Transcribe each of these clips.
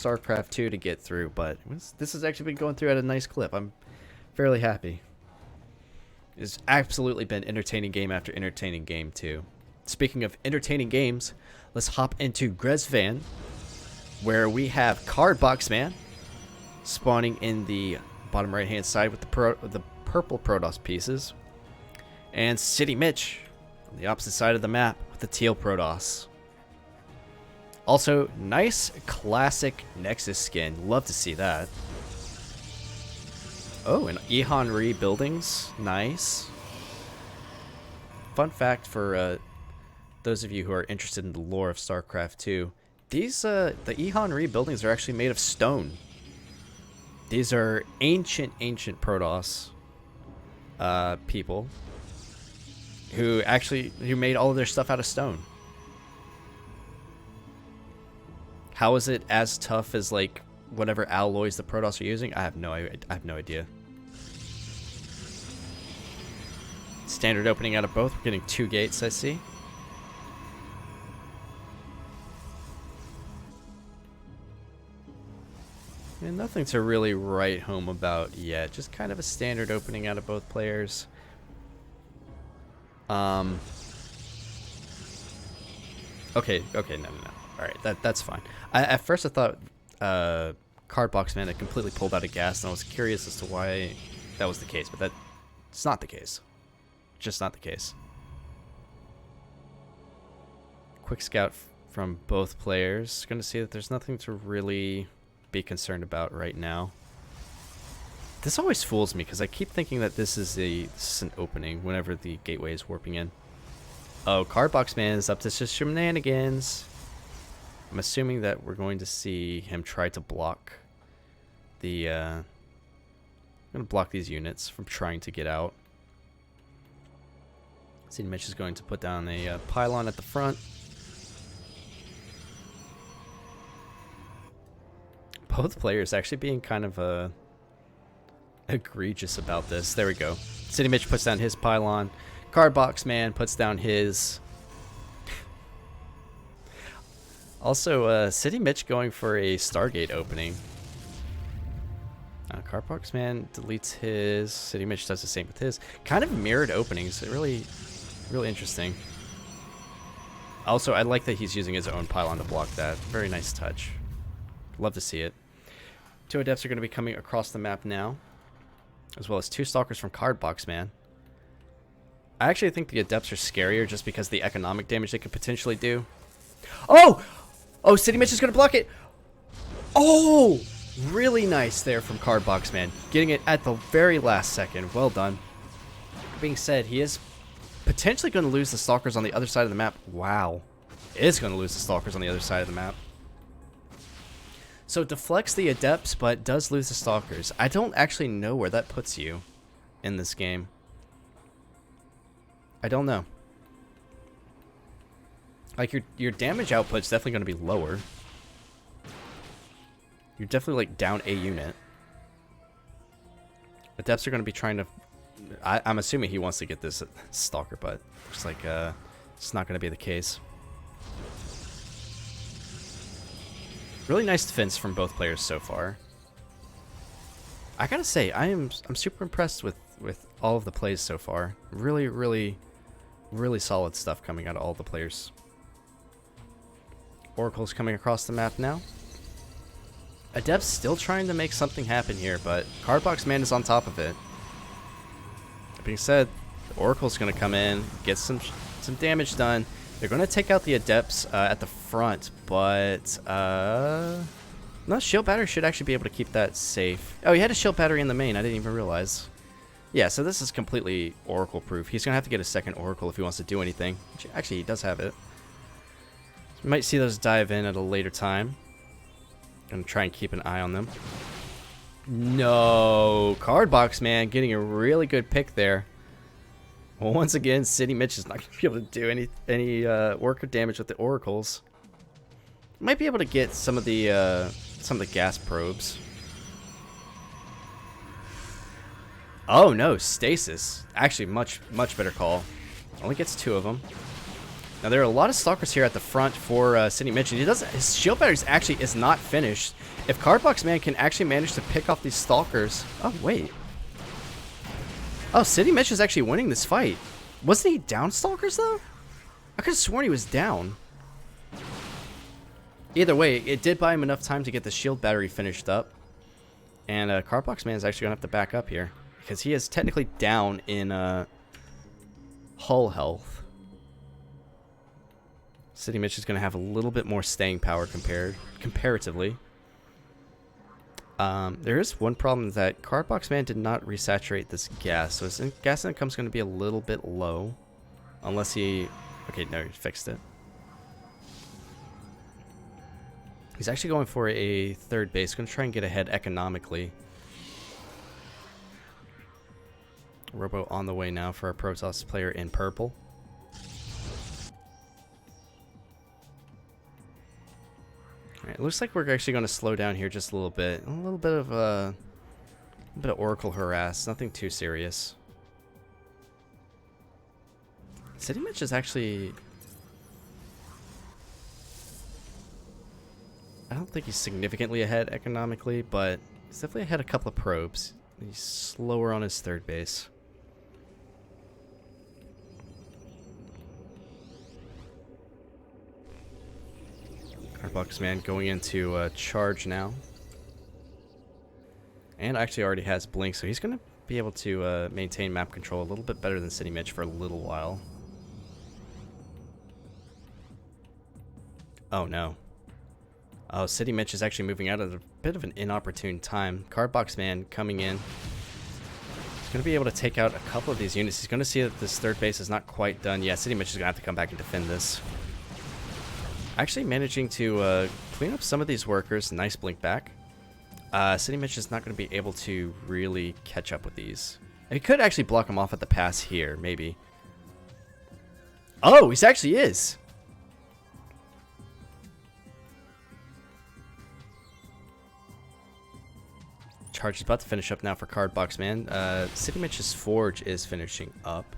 StarCraft 2 to get through, but this has actually been going through at a nice clip. I'm fairly happy. It's absolutely been entertaining game after entertaining game, too. Speaking of entertaining games, let's hop into Grezvan, where we have CardBoxMan spawning in the bottom right-hand side with the purple Protoss pieces, and City Mitch on the opposite side of the map with the teal Protoss. Also, nice classic Nexus skin. Love to see that. Oh, and Ihonri buildings. Nice. Fun fact for those of you who are interested in the lore of StarCraft 2. These, the Ihonri buildings are actually made of stone. These are ancient Protoss people who made all of their stuff out of stone. How is it as tough as like whatever alloys the Protoss are using? I have no idea. Standard opening out of both. We're getting 2 gates, I see. And nothing to really write home about yet. Just kind of a standard opening out of both players. Okay, no. Alright, that's fine. At first I thought CardBoxMan had completely pulled out of gas, and I was curious as to why that was the case, but it's not the case. Just not the case. Quick scout from both players. Going to see that there's nothing to really be concerned about right now. This always fools me because I keep thinking that this is an opening whenever the gateway is warping in. Oh, CardBoxMan is up to just shenanigans. I'm assuming that we're going to see him try to block the I'm going to block these units from trying to get out. See, Mitch is going to put down a pylon at the front. Both players actually being kind of egregious about this. There we go. City Mitch puts down his pylon. CardBoxMan puts down his. Also, City Mitch going for a Stargate opening. CardBoxMan deletes his. City Mitch does the same with his. Kind of mirrored openings. Really interesting. Also, I like that he's using his own pylon to block that. Very nice touch. Love to see it. 2 Adepts are going to be coming across the map now, as well as 2 Stalkers from CardBoxMan. I actually think the Adepts are scarier just because of the economic damage they could potentially do. Oh! Oh, City Mitch is going to block it. Oh! Really nice there from CardBoxMan. Getting it at the very last second. Well done. That being said, he is potentially going to lose the Stalkers on the other side of the map. Wow. Is going to lose the Stalkers on the other side of the map. So it deflects the Adepts, but does lose the Stalkers. I don't actually know where that puts you in this game. I don't know. Like, your damage output's definitely going to be lower. You're definitely, like, down a unit. Adepts are going to be trying to... I'm assuming he wants to get this Stalker, but looks like it's not going to be the case. Really nice defense from both players so far. I gotta say, I'm super impressed with all of the plays so far. Really solid stuff coming out of all the players. Oracle's coming across the map now. Adept's still trying to make something happen here, but CardBoxMan is on top of it. That being said, the Oracle's going to come in, get some damage done. They're going to take out the Adepts at the front, but no, Shield Battery should actually be able to keep that safe. Oh, he had a Shield Battery in the main. I didn't even realize. Yeah, so this is completely Oracle proof. He's going to have to get a second Oracle if he wants to do anything. Which, actually, he does have it. So we might see those dive in at a later time. Gonna try and keep an eye on them. No, CardBoxMan getting a really good pick there. Well, once again, City Mitch is not going to be able to do any work or damage with the Oracles. Might be able to get some of the gas probes. Oh no, Stasis. Actually, much better call. Only gets 2 of them. Now there are a lot of stalkers here at the front for City Mitch. And his shield batteries actually is not finished. If CardBoxMan can actually manage to pick off these stalkers. Oh wait. Oh, City Mitch is actually winning this fight. Wasn't he down stalkers though? I could have sworn he was down. Either way, it did buy him enough time to get the shield battery finished up. And CardBoxMan is actually going to have to back up here. Because he is technically down in hull health. City Mitch is going to have a little bit more staying power comparatively. There is one problem that CardBoxMan did not resaturate this gas. So his gas income is going to be a little bit low. Unless he... Okay, no, he fixed it. He's actually going for a third base. Going to try and get ahead economically. Robo on the way now for our Protoss player in purple. Alright, it looks like we're actually going to slow down here just a little bit. A little bit of Oracle harass. Nothing too serious. City Mitch is actually... I don't think he's significantly ahead economically, but he's definitely ahead a couple of probes. He's slower on his third base. CardBoxMan going into charge now. And actually already has blink, so he's going to be able to maintain map control a little bit better than City Mitch for a little while. Oh no. Oh, City Mitch is actually moving out at a bit of an inopportune time. CardBoxMan coming in. He's going to be able to take out a couple of these units. He's going to see that this third base is not quite done. Yeah, City Mitch is going to have to come back and defend this. Actually managing to clean up some of these workers. Nice blink back. City Mitch is not going to be able to really catch up with these. He could actually block him off at the pass here, maybe. Oh, he actually is. Charge is about to finish up now for CardBoxMan. City Mitch's Forge is finishing up.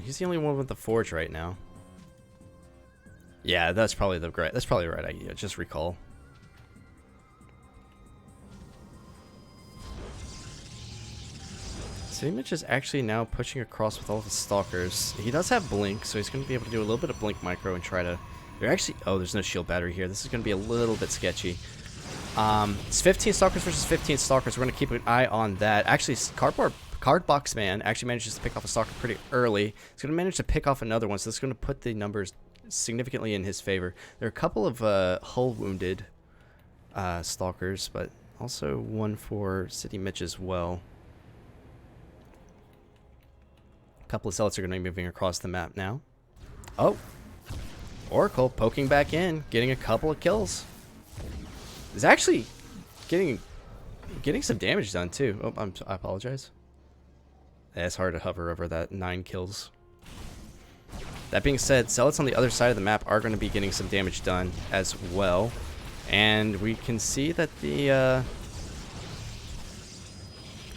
He's the only one with the Forge right now. Yeah, that's probably the right idea. Just recall. City Mitch is actually now pushing across with all the stalkers. He does have blink, so he's going to be able to do a little bit of blink micro and try to... Oh, there's no shield battery here. This is going to be a little bit sketchy. It's 15 stalkers versus 15 stalkers. We're going to keep an eye on that. Actually, CardBoxMan actually manages to pick off a stalker pretty early. He's going to manage to pick off another one, so this is going to put the numbers significantly in his favor. There are a couple of hull wounded stalkers, but also one for City Mitch as well. A couple of zealots are going to be moving across the map now. Oh, Oracle poking back in, getting a couple of kills. Is actually getting some damage done too. Oh, I apologize. Yeah, it's hard to hover over that 9 kills. That being said, zealots on the other side of the map are going to be getting some damage done as well. And we can see that the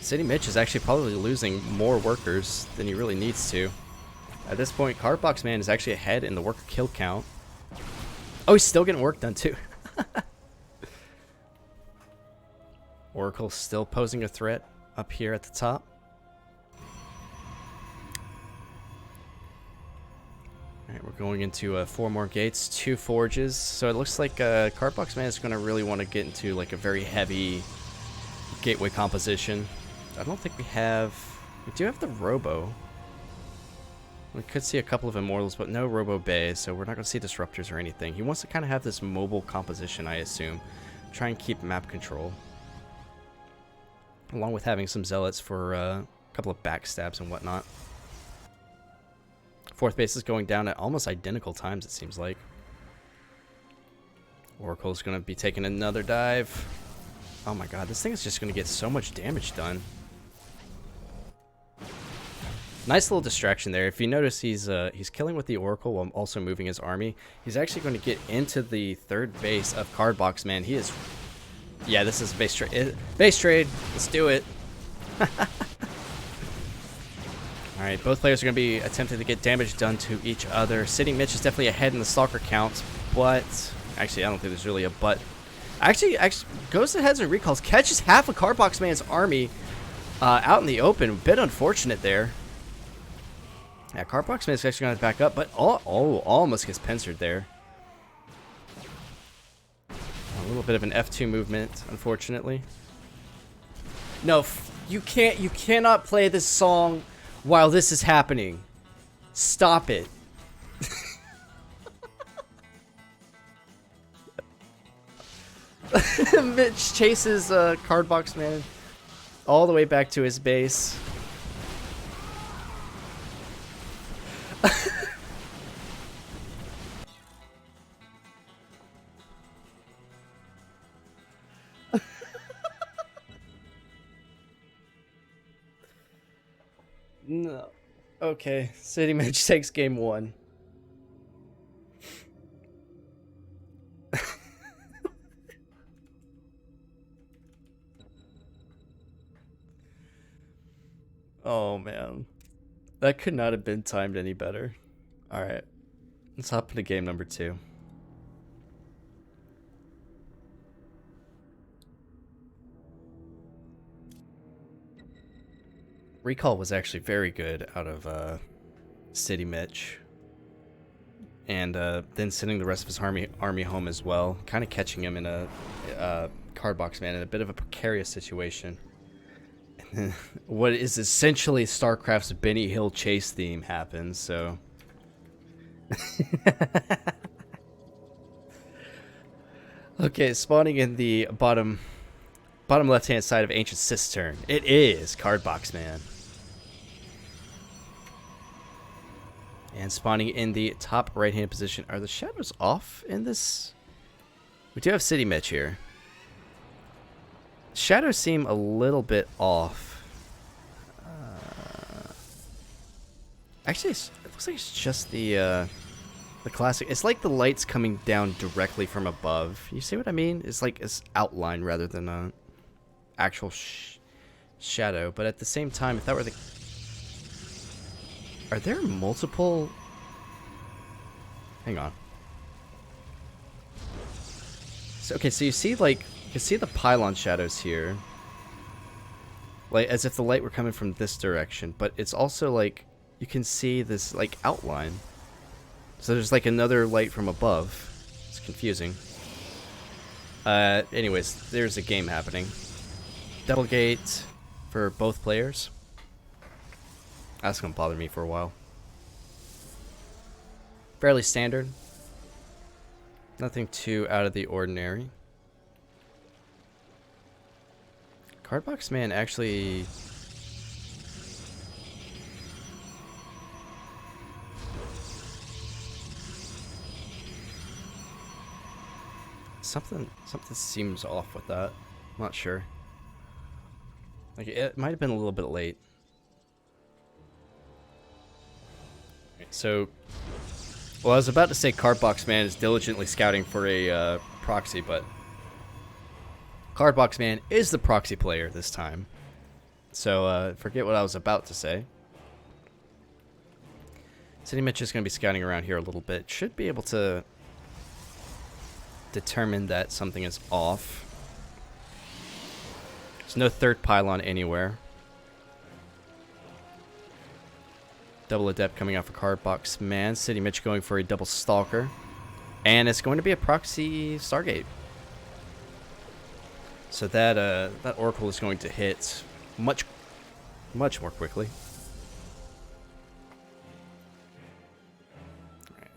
City Mitch is actually probably losing more workers than he really needs to. At this point, CardBoxMan is actually ahead in the worker kill count. Oh, he's still getting work done too. Oracle still posing a threat up here at the top. Alright, we're going into 4 more gates, 2 forges. So it looks like CardBoxMan is going to really want to get into like a very heavy gateway composition. I don't think we have... We do have the Robo. We could see a couple of Immortals, but no Robo Bay, so we're not going to see Disruptors or anything. He wants to kind of have this mobile composition, I assume. Try and keep map control. Along with having some Zealots for a couple of backstabs and whatnot. 4th base is going down at almost identical times, it seems like. Oracle's going to be taking another dive. Oh my god, this thing is just going to get so much damage done. Nice little distraction there. If you notice, he's killing with the Oracle while also moving his army. He's actually going to get into the 3rd base of CardBoxMan. He is... Yeah, this is base trade. Base trade. Let's do it. Alright, both players are going to be attempting to get damage done to each other. City Mitch is definitely ahead in the Stalker count, but... Actually, I don't think there's really a but. Actually goes ahead and recalls. Catches half of CardBoxMan's army out in the open. A bit unfortunate there. Yeah, CardBoxMan is actually going to back up, but almost gets pincered there. A little bit of an F2 movement, unfortunately. No, you cannot play this song while this is happening. Stop it. Mitch chases CardBoxMan all the way back to his base. No. Okay, City Mitch takes game 1. Oh man, that could not have been timed any better. All right, let's hop into game number 2. Recall was actually very good out of City Mitch, and then sending the rest of his army home as well, kind of catching him in a CardBoxMan in a bit of a precarious situation. What is essentially StarCraft's Benny Hill chase theme happens, so... Okay, spawning in the bottom left-hand side of Ancient Cistern. It is CardBoxMan. And spawning in the top right-hand position. Are the shadows off in this? We do have City Mitch here. Shadows seem a little bit off. Actually, it looks like it's just the classic. It's like the light's coming down directly from above. You see what I mean? It's like it's outline rather than a actual shadow. But at the same time, if that were the... Are there multiple... Hang on. So, okay, so you see, like... You can see the pylon shadows here. Like, as if the light were coming from this direction. But it's also, like... You can see this, like, outline. So there's, like, another light from above. It's confusing. Anyways, there's a game happening. Double gate for both players. That's gonna bother me for a while. Fairly standard. Nothing too out of the ordinary. CardBoxMan actually... Something seems off with that. I'm not sure. Like, it might have been a little bit late. So, well, I was about to say CardBoxMan is diligently scouting for a proxy, but CardBoxMan is the proxy player this time. So, forget what I was about to say. City Mitch is going to be scouting around here a little bit. Should be able to determine that something is off. There's no third pylon anywhere. Double Adept coming out for CardBoxMan. City Mitch going for a double Stalker. And it's going to be a proxy Stargate. So that Oracle is going to hit much more quickly.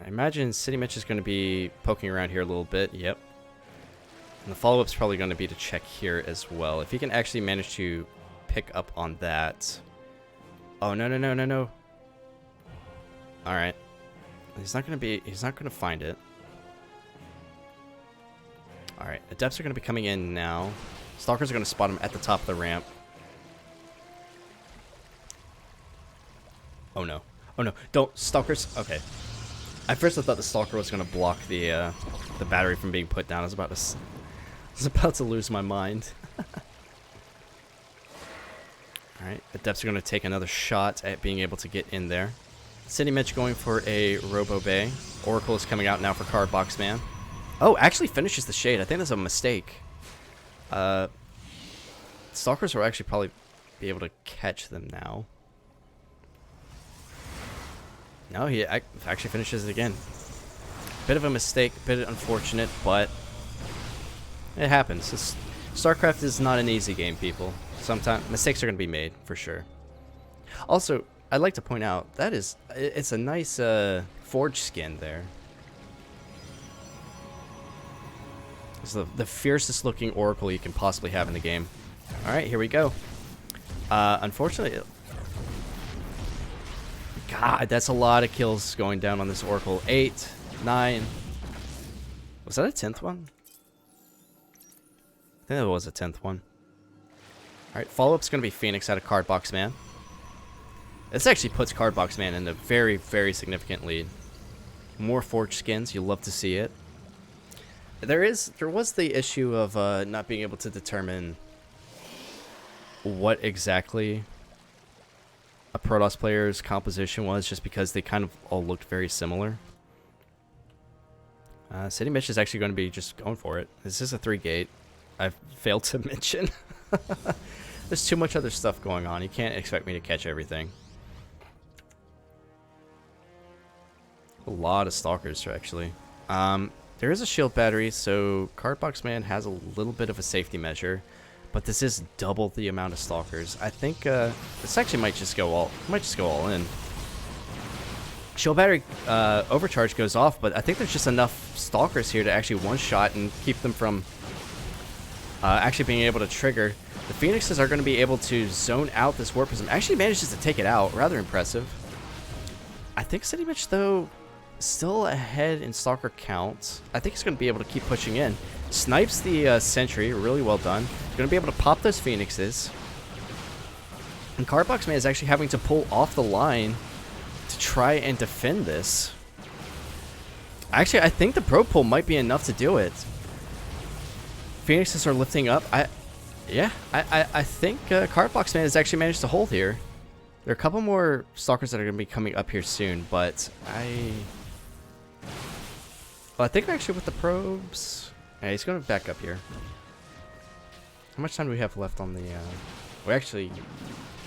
I imagine City Mitch is going to be poking around here a little bit. Yep. And the follow-up is probably going to be to check here as well. If he can actually manage to pick up on that. Oh, no. Alright. He's not going to find it. Alright. Adepts are going to be coming in now. Stalkers are going to spot him at the top of the ramp. Oh, no. Oh, no. Don't. Stalkers. Okay. At first I thought the Stalker was going to block the battery from being put down. I was about to lose my mind. Alright, Adepts are going to take another shot at being able to get in there. City Mitch going for a Robo Bay. Oracle is coming out now for CardBoxMan. Oh, actually finishes the Shade. I think that's a mistake. Stalkers will actually probably be able to catch them now. No, he actually finishes it again. Bit of a mistake, bit unfortunate, but it happens. StarCraft is not an easy game, people. Sometimes mistakes are going to be made, for sure. Also, I'd like to point out, it's a nice Forge skin there. It's the fiercest looking Oracle you can possibly have in the game. Alright, here we go. Unfortunately, God, that's a lot of kills going down on this Oracle. 8, 9. Was that a 10th one? I think that was a 10th one. Alright, follow-up's going to be Phoenix out of CardBoxMan. This actually puts CardBoxMan in a very, very significant lead. More Forge skins, you'll love to see it. There was the issue of not being able to determine what exactly a Protoss player's composition was, just because they kind of all looked very similar. City Mitch is actually going to be just going for it. This is a 3-gate. I've failed to mention. There's too much other stuff going on. You can't expect me to catch everything. A lot of Stalkers, actually. There is a shield battery, so CardBoxMan has a little bit of a safety measure. But this is double the amount of Stalkers. I think this actually might just go all in. Shield battery overcharge goes off, but I think there's just enough Stalkers here to actually one-shot and keep them from actually being able to trigger. The Phoenixes are going to be able to zone out this Warp Prism. Actually manages to take it out. Rather impressive. I think City Mitch, though, still ahead in Stalker count. I think he's going to be able to keep pushing in. Snipes the Sentry. Really well done. Going to be able to pop those Phoenixes. And CardBoxMan is actually having to pull off the line to try and defend this. Actually, I think the probe pull might be enough to do it. Phoenixes are lifting up. I think CardBoxMan has actually managed to hold here. There are a couple more Stalkers that are going to be coming up here soon, but I think actually with the probes... Yeah, he's going to back up here. How much time do we have left on the... We actually...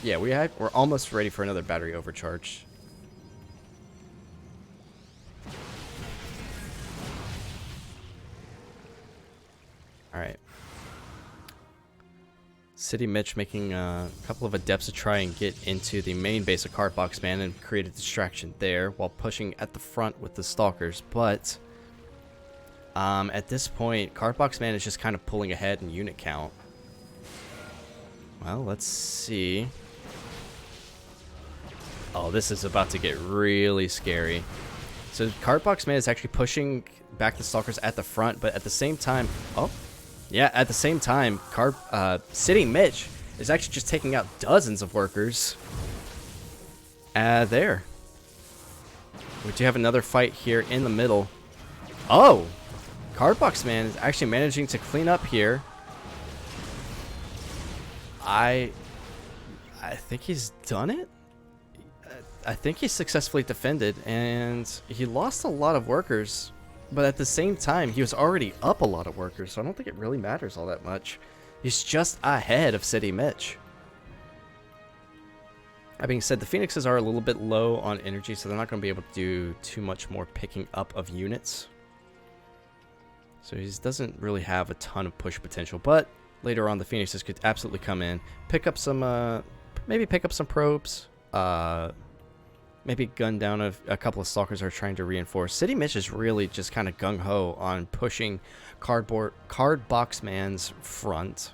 Yeah, we're almost ready for another battery overcharge. Alright. City Mitch making a couple of Adepts to try and get into the main base of CardBoxMan and create a distraction there while pushing at the front with the Stalkers, but... at this point, CardBoxMan is just kind of pulling ahead in unit count. Well, let's see. Oh, this is about to get really scary. So CardBoxMan is actually pushing back the Stalkers at the front, but at the same time... Oh, yeah, at the same time, City Mitch is actually just taking out dozens of workers. There. We do have another fight here in the middle. Oh! CardBoxMan is actually managing to clean up here. I think he's done it. I think he successfully defended, and he lost a lot of workers, but at the same time, he was already up a lot of workers, so I don't think it really matters all that much. He's just ahead of City Mitch. That being said, the Phoenixes are a little bit low on energy, so they're not going to be able to do too much more picking up of units. So he doesn't really have a ton of push potential, but later on the Phoenixes could absolutely come in, pick up some, maybe pick up some probes, maybe gun down a couple of Stalkers are trying to reinforce. City Mitch is really just kind of gung-ho on pushing CardBoxMan's front.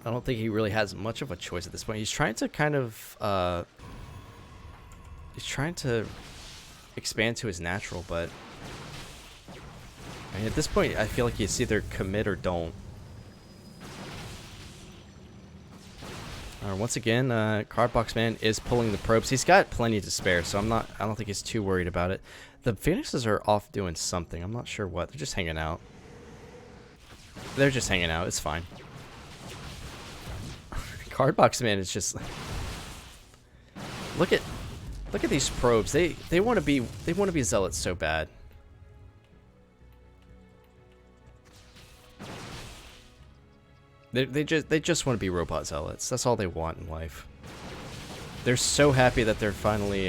I don't think he really has much of a choice at this point. He's trying to kind of, he's trying to expand to his natural, but... I mean, at this point, I feel like it's either commit or don't. Once again, CardBoxMan is pulling the probes. He's got plenty to spare, so I don't think he's too worried about it. The Phoenixes are off doing something. I'm not sure what. They're just hanging out. They're just hanging out. It's fine. CardBoxMan is just look at these probes. They want to be zealots so bad. They just want to be robot zealots. That's all they want in life. They're so happy that they're finally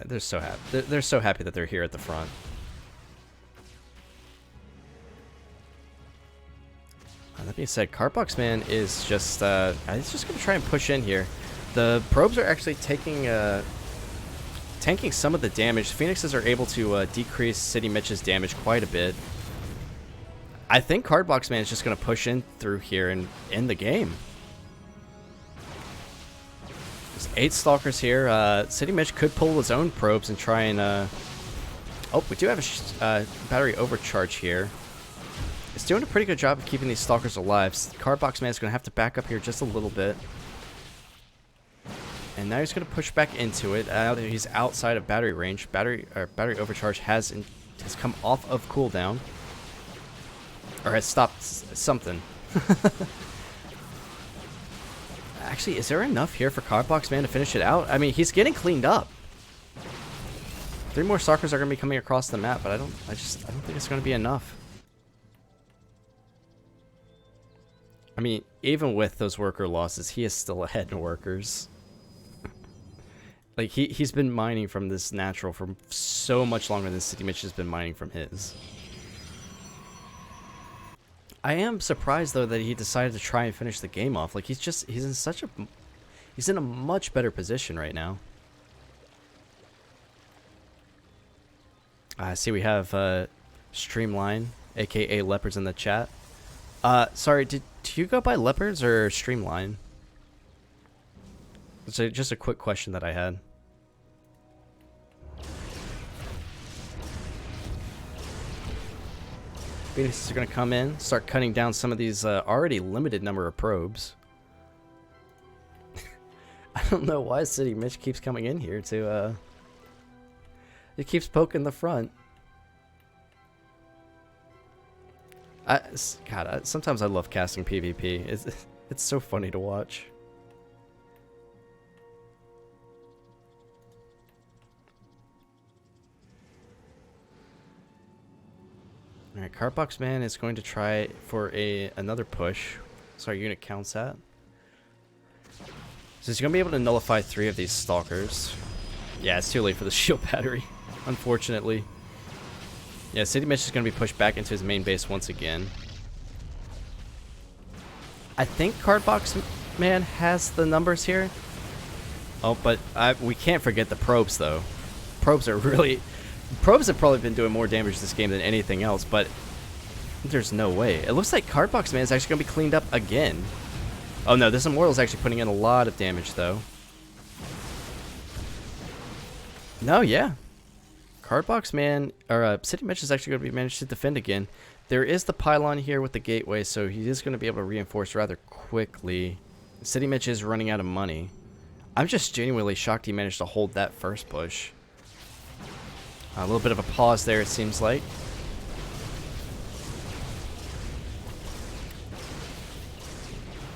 they're so happy. They're so happy that they're here at the front. That being said, CardBoxMan is just he's just gonna try and push in here. The probes are actually tanking some of the damage. Phoenixes are able to decrease City Mitch's damage quite a bit. I think CardBoxMan is just gonna push in through here and end the game. There's 8 stalkers here. City Mitch could pull his own probes and try and oh, we do have a battery overcharge here. It's doing a pretty good job of keeping these stalkers alive. CardBoxMan is going to have to back up here just a little bit. And now he's going to push back into it. He's outside of battery range. Battery overcharge has come off of cooldown. Or has stopped something. Actually, is there enough here for CardBoxMan to finish it out? I mean, he's getting cleaned up. 3 more stalkers are going to be coming across the map, but I don't think it's going to be enough. I mean, even with those worker losses, he is still ahead in workers. Like, he's been mining from this natural for so much longer than City Mitch has been mining from his. I am surprised, though, that he decided to try and finish the game off. Like, he's in a much better position right now. I see we have Streamline, aka Leopards, in the chat. Sorry, do you go by Leopards or Streamline? It's just a quick question that I had. Phoenixes are going to come in, start cutting down some of these already limited number of probes. I don't know why City Mitch keeps coming in here to, it keeps poking the front. God, sometimes I love casting PvP. It's so funny to watch. Alright, CardBoxMan is going to try for another push. So our unit counts at. So he's going to be able to nullify 3 of these stalkers. Yeah, it's too late for the shield battery, unfortunately. Yeah, City Mitch is going to be pushed back into his main base once again. I think CardBoxMan has the numbers here. Oh, but we can't forget the probes, though. Probes have probably been doing more damage this game than anything else, but there's no way. It looks like CardBoxMan is actually going to be cleaned up again. Oh, no, this Immortal is actually putting in a lot of damage, though. No, yeah. CardBoxMan, or City Mitch is actually going to be managed to defend again. There is the pylon here with the gateway, so he is going to be able to reinforce rather quickly. City Mitch is running out of money. I'm just genuinely shocked he managed to hold that first push. A little bit of a pause there, it seems like.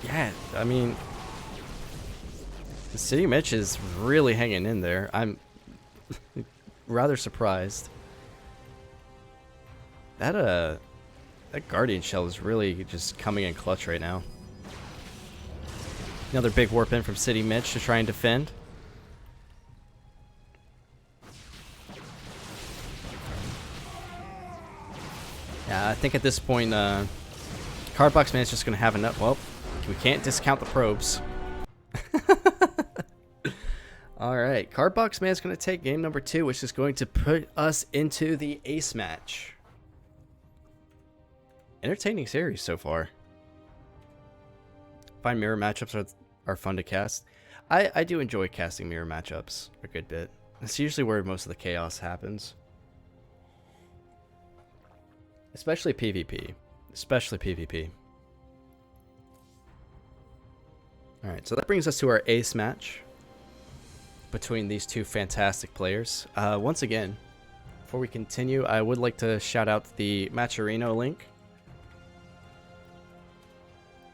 Yeah, I mean, City Mitch is really hanging in there. I'm rather surprised. That Guardian Shell is really just coming in clutch right now. Another big warp in from City Mitch to try and defend. Yeah, I think at this point, CardBoxMan is just going to have enough. Well, we can't discount the probes. Alright, CardBoxMan is going to take game number 2, which is going to put us into the ace match. Entertaining series so far. Find mirror matchups are fun to cast. I do enjoy casting mirror matchups a good bit. It's usually where most of the chaos happens. Especially PvP. Especially PvP. Alright, so that brings us to our ace match between these two fantastic players. Once again, before we continue, I would like to shout out the Matcherino link.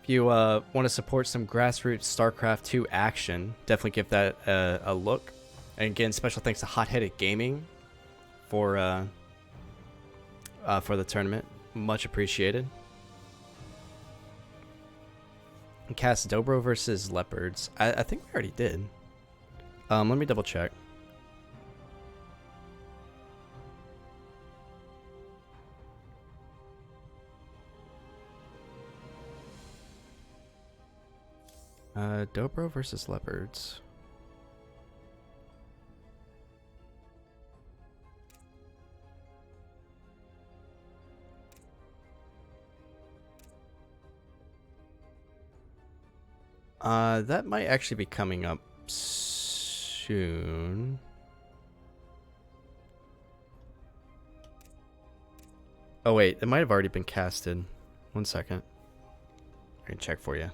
If you want to support some grassroots StarCraft 2 action, definitely give that a look. And again, special thanks to Hot Headed Gaming for the tournament. Much appreciated. Cast Dobro versus Leopards. I think we already did. Let me double check. Dobro versus Leopards. That might actually be coming up soon. Oh wait, it might have already been casted. 1 second. I can check for you.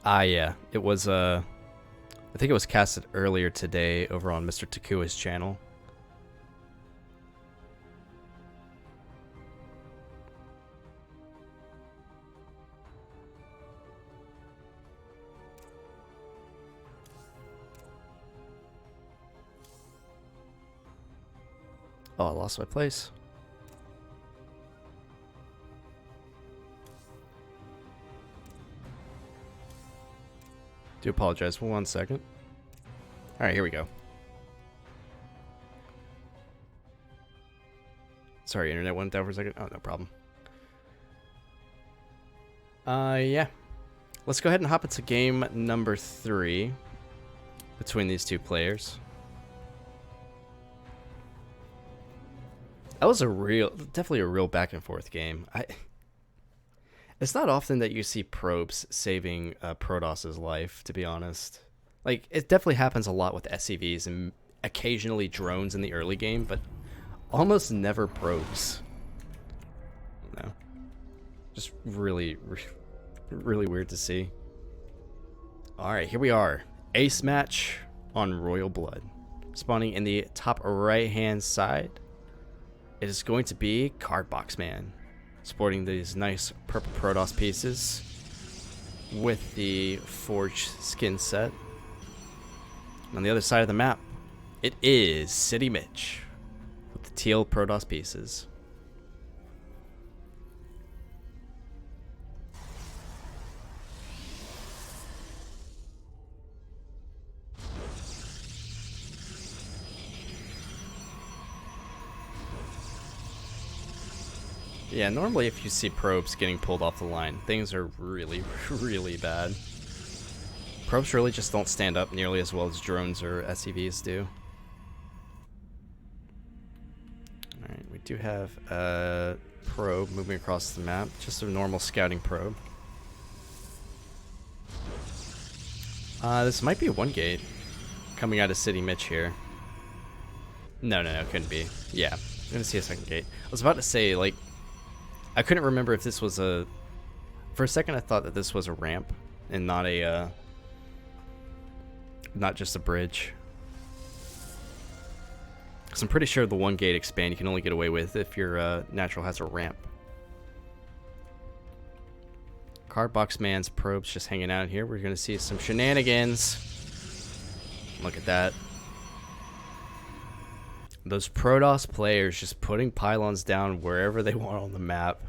Yeah. It was, I think it was casted earlier today over on Mr. Takua's channel. Oh, I lost my place. Do apologize for 1 second. Alright, here we go. Sorry, internet went down for a second. Oh, no problem. Yeah. Let's go ahead and hop into game number 3 between these two players. That was definitely a real back and forth game. It's not often that you see probes saving Protos's life, to be honest. Like, it definitely happens a lot with SCVs and occasionally drones in the early game, but almost never probes. No. Just really, really weird to see. Alright, here we are. Ace match on Royal Blood. Spawning in the top right-hand side, it is going to be CardBoxMan, sporting these nice purple Protoss pieces with the Forge skin set. On the other side of the map, it is City Mitch with the teal Protoss pieces. Yeah, normally if you see probes getting pulled off the line, things are really, really bad. Probes really just don't stand up nearly as well as drones or SCVs do. Alright, we do have a probe moving across the map, just a normal scouting probe. This might be one gate coming out of City Mitch here. No, couldn't be. Yeah, I'm gonna see a second gate. I was about to say, like, I couldn't remember if this was a... For a second I thought that this was a ramp and not a, not just a bridge. Because I'm pretty sure the one gate expand you can only get away with if your natural has a ramp. CardBoxMan's probes just hanging out here. We're going to see some shenanigans. Look at that. Those Protoss players just putting pylons down wherever they want on the map.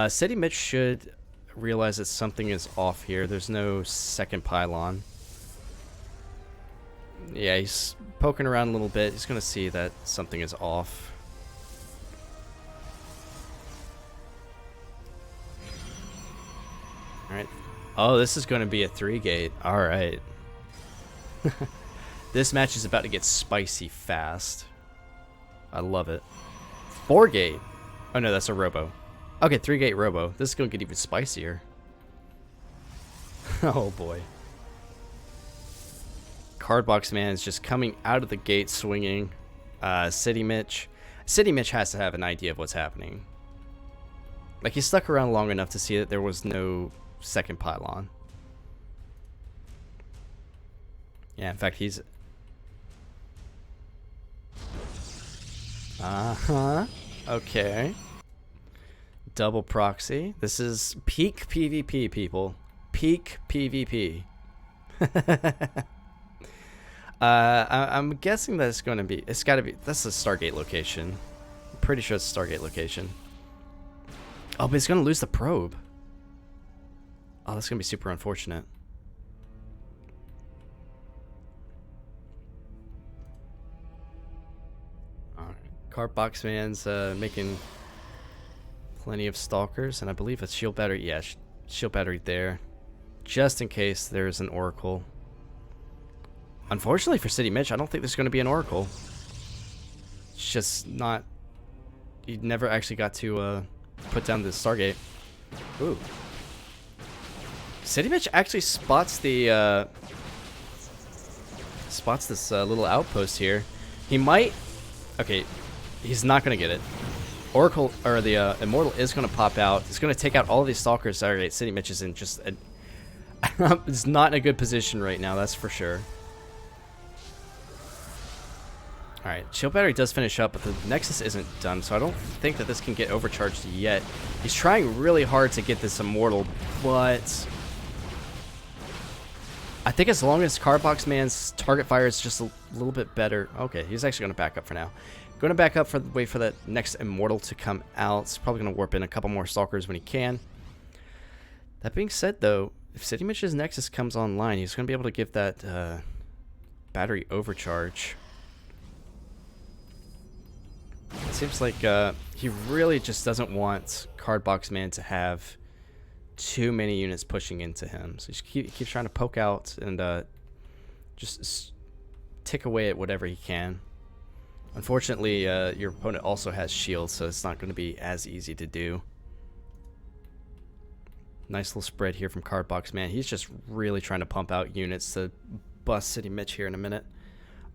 City Mitch should realize that something is off here. There's no second pylon. Yeah, he's poking around a little bit. He's going to see that something is off. Alright. Oh, this is going to be a 3-gate. Alright. This match is about to get spicy fast. I love it. 4-gate. Oh no, that's a robo. Okay, 3-gate robo. This is going to get even spicier. Oh boy. CardBoxMan is just coming out of the gate swinging. City Mitch. City Mitch has to have an idea of what's happening. Like, he stuck around long enough to see that there was no second pylon. Yeah, in fact, he's... Okay. Double proxy. This is peak PvP, people. Peak PvP. I'm guessing that it's going to be... It's got to be... That's the Stargate location. I'm pretty sure it's a Stargate location. Oh, but it's going to lose the probe. Oh, that's going to be super unfortunate. Alright. CardBoxMan's making plenty of stalkers, and I believe it's shield battery. Yeah, shield battery there. Just in case there's an oracle. Unfortunately for City Mitch, I don't think there's going to be an oracle. It's just not... You never actually got to put down the Stargate. Ooh. City Mitch actually spots the... spots this little outpost here. He might... Okay, he's not going to get it. Oracle, or the Immortal is going to pop out. It's going to take out all of these stalkers. Alright, City Mitch is in just... it's not in a good position right now, that's for sure. Alright, shield battery does finish up, but the Nexus isn't done, so I don't think that this can get overcharged yet. He's trying really hard to get this Immortal, but... I think as long as CardBoxMan's target fire is just a little bit better... Okay, he's actually going to back up for now. Going to back up for wait for that next Immortal to come out. He's probably going to warp in a couple more Stalkers when he can. That being said, though, if City Mitch's Nexus comes online, he's going to be able to give that battery overcharge. It seems like he really just doesn't want CardBoxMan to have too many units pushing into him. So he keeps trying to poke out and just tick away at whatever he can. Unfortunately, your opponent also has shields, so it's not going to be as easy to do. Nice little spread here from CardBoxMan. He's just really trying to pump out units to bust City Mitch here in a minute.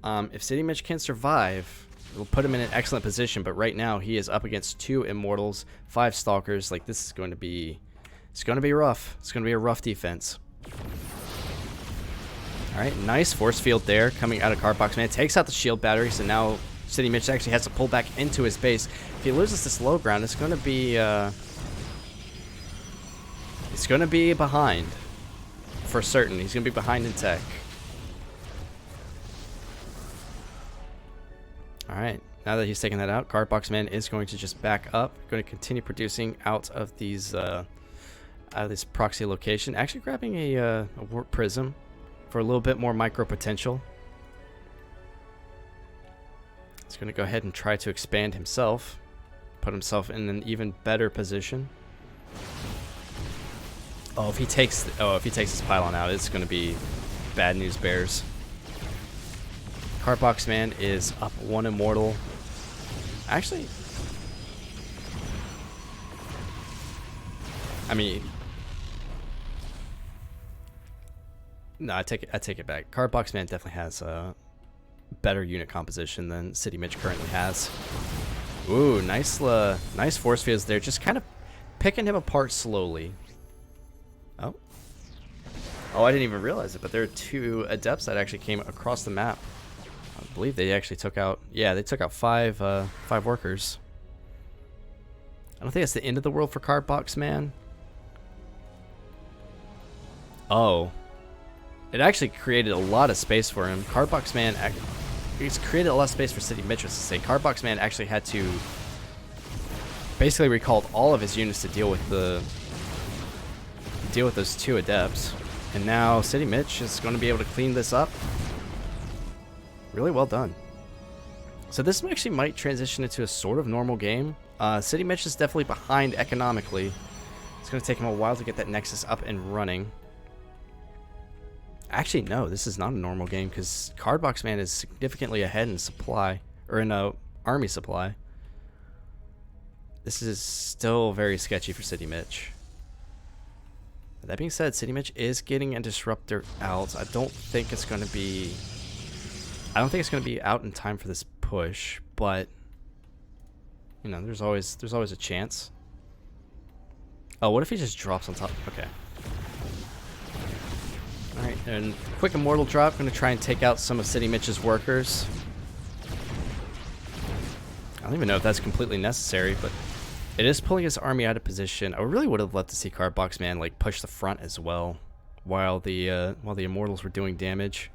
If City Mitch can survive, it'll put him in an excellent position, but right now he is up against 2 Immortals, 5 Stalkers. Like, this is going to be... It's going to be rough. It's going to be a rough defense. Alright, nice force field there coming out of CardBoxMan. Takes out the shield battery, so now City Mitch actually has to pull back into his base. If he loses this low ground, it's going to be... It's going to be behind. For certain. He's going to be behind in tech. Alright, now that he's taken that out, CardBoxMan is going to just back up. Going to continue producing out of these... out of this proxy location. Actually grabbing a warp prism for a little bit more micro potential. He's going to go ahead and try to expand himself. Put himself in an even better position. Oh, if he takes this pylon out, it's going to be bad news bears. CardBoxMan is up 1 Immortal. Actually, I mean, no, I take it back. CardBoxMan definitely has a better unit composition than City Mitch currently has. Ooh, nice force fields there, just kind of picking him apart slowly. Oh, I didn't even realize it, but there are 2 Adepts that actually came across the map. I believe they actually took out, yeah, they took out 5 workers. I don't think that's the end of the world for CardBoxMan. Oh. It actually created a lot of space for him. CardBoxMan, he's created a lot of space for City Mitch, to say. CardBoxMan actually had to basically recalled all of his units to deal with those 2 Adepts. And now City Mitch is going to be able to clean this up. Really well done. So this actually might transition into a sort of normal game. City Mitch is definitely behind economically. It's going to take him a while to get that Nexus up and running. Actually, no, this is not a normal game because CardBoxMan is significantly ahead in supply, or in army supply. This is still very sketchy for City Mitch. That being said, City Mitch is getting a Disruptor out. I don't think it's going to be out in time for this push, but you know, there's always a chance. Oh, what if he just drops on top? Okay. Alright, and quick Immortal drop. Going to try and take out some of City Mitch's workers. I don't even know if that's completely necessary, but It is pulling his army out of position. I really would have loved to see CardBoxMan like push the front as well, while the Immortals were doing damage.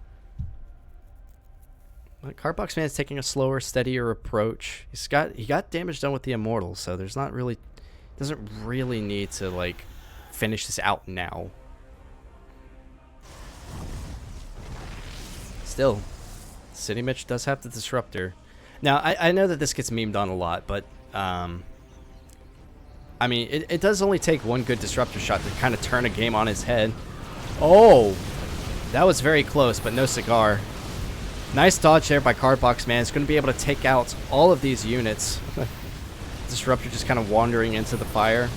But CardBoxMan is taking a slower, steadier approach. He got damage done with the Immortals, so there's not really, doesn't really need to like finish this out now. Still, City Mitch does have the Disruptor. Now, I know that this gets memed on a lot, but I mean, it does only take one good Disruptor shot to kind of turn a game on its head. Oh, that was very close, but no cigar. Nice dodge there by CardBoxMan. It's going to be able to take out all of these units. Disruptor just kind of wandering into the fire.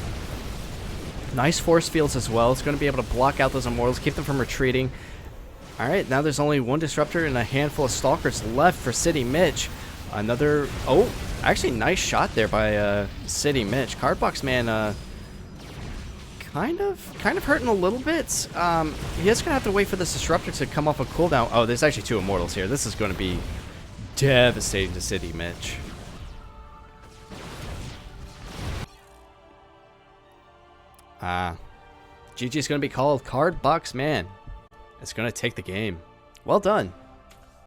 Nice force fields as well. It's going to be able to block out those Immortals, keep them from retreating. All right, now there's only one Disruptor and a handful of Stalkers left for City Mitch. Another, oh, actually nice shot there by City Mitch. CardBoxMan kind of hurting a little bit. He is going to have to wait for this Disruptor to come off a cooldown. Oh, there's actually two Immortals here. This is going to be devastating to City Mitch. GG is going to be called. CardBoxMan is going to take the game. Well done.